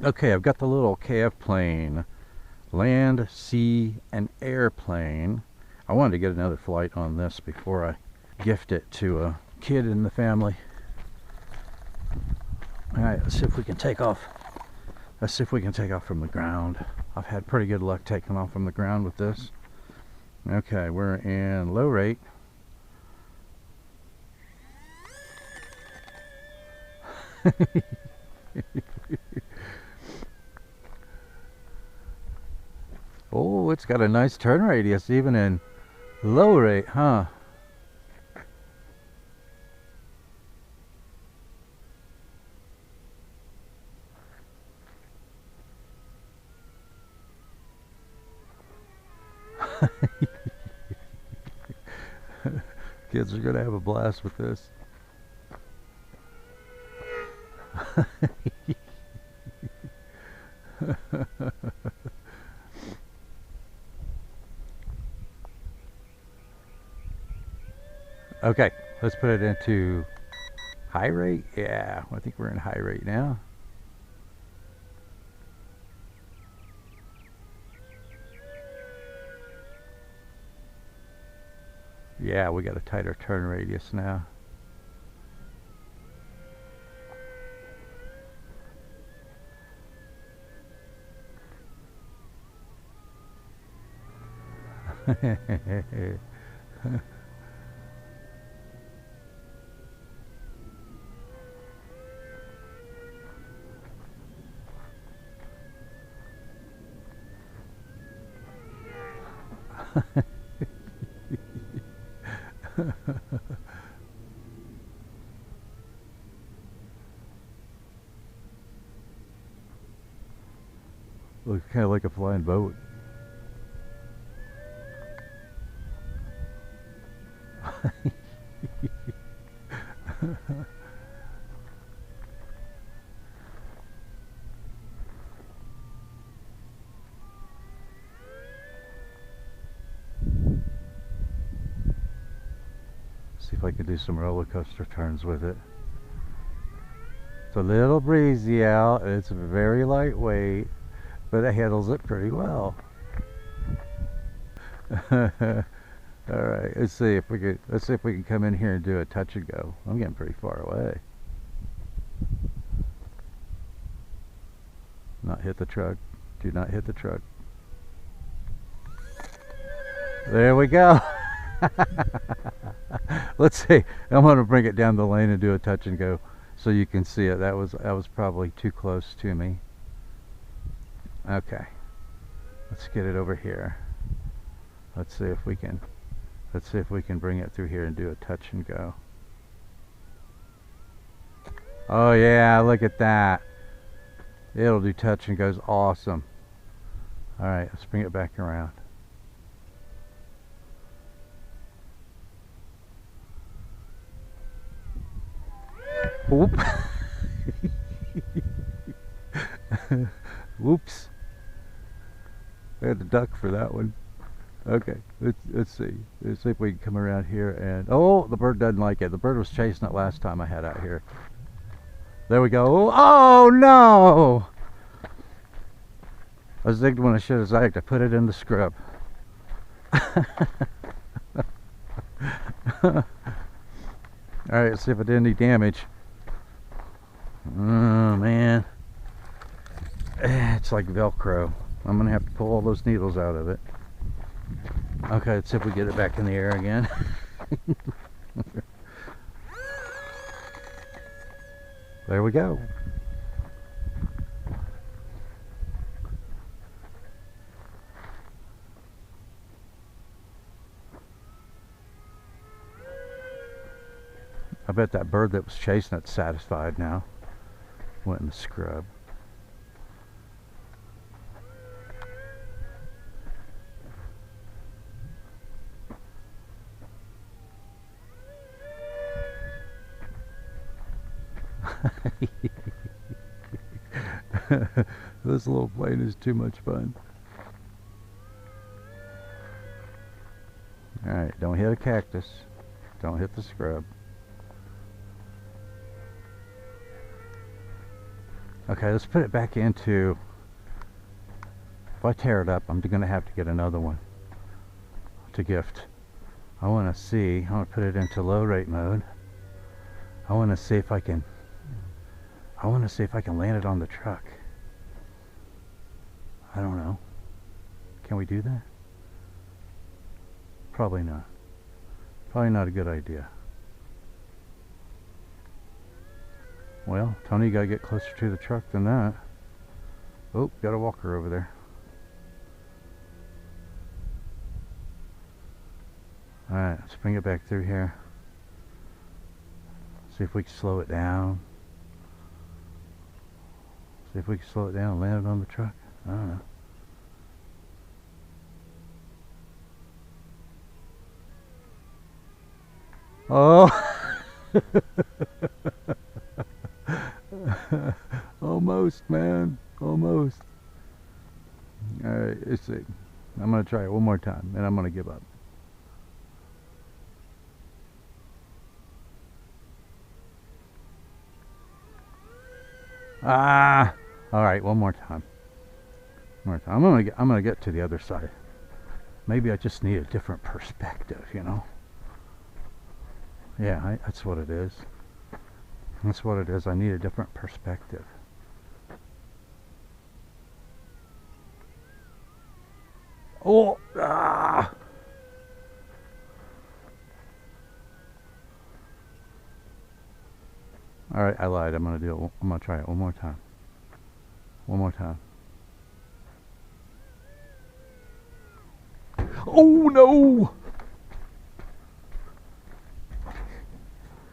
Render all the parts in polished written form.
Okay, I've got the little KFPLAN, land, sea, and airplane. I wanted to get another flight on this before I gift it to a kid in the family. Alright, let's see if we can take off. Let's see if we can take off from the ground. I've had pretty good luck taking off from the ground with this. Okay, we're in low rate. Oh, it's got a nice turn radius even in low rate, huh? Kids are gonna have a blast with this. Okay, let's put it into high rate. Yeah, I think we're in high rate now. Yeah, we got a tighter turn radius now. Looks kind of like a flying boat. See if I can do some roller coaster turns with it. It's a little breezy out. It's very lightweight, but it handles it pretty well. All right, let's see if we can come in here and do a touch and go. I'm getting pretty far away. Not hit the truck. Do not hit the truck. There we go. Let's see. I'm going to bring it down the lane and do a touch and go so you can see it. That was probably too close to me. Okay. Let's get it over here. Let's see if we can bring it through here and do a touch and go. Oh yeah, look at that. It'll do touch and goes awesome. All right, let's bring it back around. Whoop. Whoops. I had to duck for that one. Okay, let's see. Let's see if we can come around here and... Oh, the bird doesn't like it. The bird was chasing it last time I had out here. There we go. Oh, no! I zigged when I should have zagged. I put it in the scrub. Alright, let's see if it did any damage. Oh, man. It's like Velcro. I'm going to have to pull all those needles out of it. Okay, let's see if we get it back in the air again. There we go. I bet that bird that was chasing it's satisfied now. Went in the scrub. This little plane is too much fun. Alright, don't hit a cactus. Don't hit the scrub. Okay, let's put it back into, if I tear it up, I'm going to have to get another one to gift. I want to see, I want to put it into low rate mode. I want to see if I can land it on the truck. I don't know. Can we do that? Probably not. Probably not a good idea. Well, Tony, you gotta get closer to the truck than that. Oh, got a walker over there. Alright, let's bring it back through here. See if we can slow it down. See if we can slow it down and land it on the truck. I don't know. Oh! Almost, man. Almost. Alright, let's see. I'm going to try it one more time, and I'm going to give up. Ah! Alright, one more time. One more time. I'm gonna get to the other side. Maybe I just need a different perspective, you know? Yeah, that's what it is. That's what it is. I need a different perspective. Oh! Ah! Alright, I lied. I'm gonna do it. I'm gonna try it one more time. One more time. Oh no!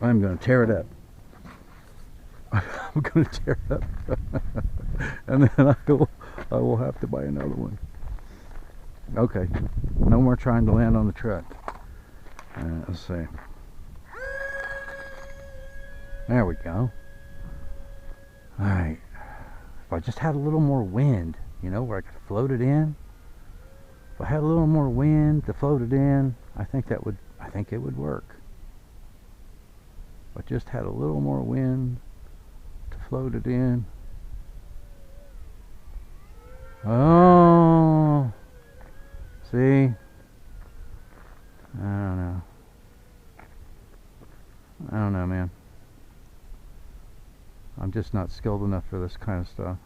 I'm gonna tear it up. I'm gonna tear it up. And then I will have to buy another one. Okay. No more trying to land on the truck. Let's see. There we go. Alright. If I just had a little more wind, you know, where I could float it in. If I had a little more wind to float it in, I think it would work. If I just had a little more wind to float it in. Oh, see? I don't know, man. I'm just not skilled enough for this kind of stuff.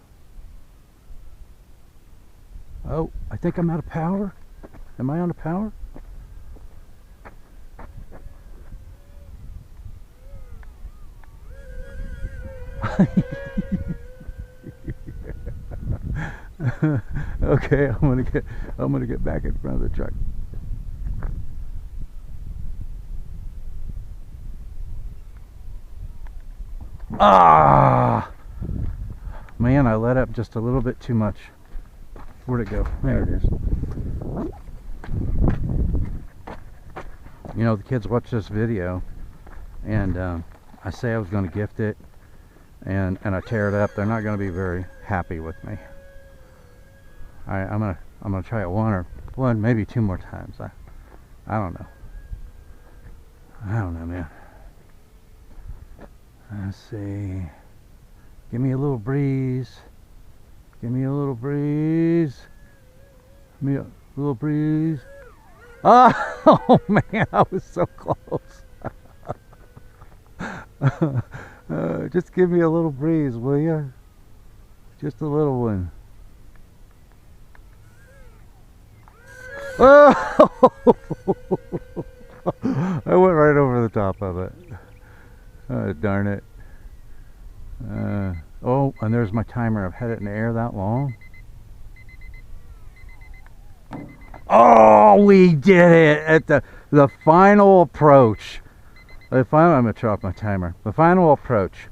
Oh, I think I'm out of power. Am I out of power? Okay, I'm gonna get back in front of the truck. Ah, man, I let up just a little bit too much. Where'd it go? There it is. You know, the kids watch this video, and I say I was going to gift it, and I tear it up. They're not going to be very happy with me. I'm gonna try it one, maybe two more times. I don't know. I don't know, man. Let's see. Give me a little breeze. Give me a little breeze. Give me a little breeze. Ah! Oh man, I was so close. Just give me a little breeze, will you? Just a little one. Oh! I went right over the top of it. Oh, darn it. Oh, and there's my timer. I've had it in the air that long. Oh, we did it at the final approach. I'm gonna drop my timer. The final approach.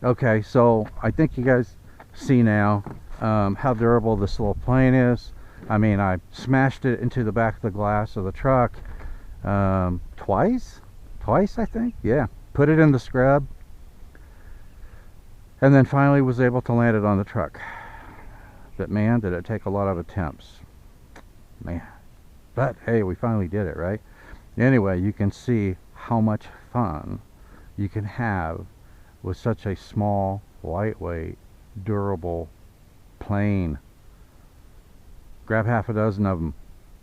Okay, so I think you guys see now how durable this little plane is. I mean, I smashed it into the back of the glass of the truck twice, I think. Yeah, put it in the scrub, and then finally was able to land it on the truck. But man, did it take a lot of attempts, man. But hey, we finally did it, right? Anyway, you can see how much fun you can have with such a small, lightweight durable plane. Grab half a dozen of them,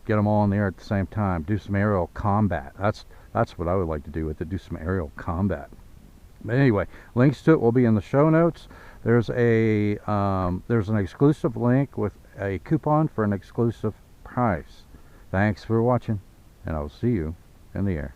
get them all in the air at the same time, do some aerial combat. That's what I would like to do with it, do some aerial combat. But anyway, links to it will be in the show notes. There's an exclusive link with a coupon for an exclusive price. Thanks for watching, and I'll see you in the air.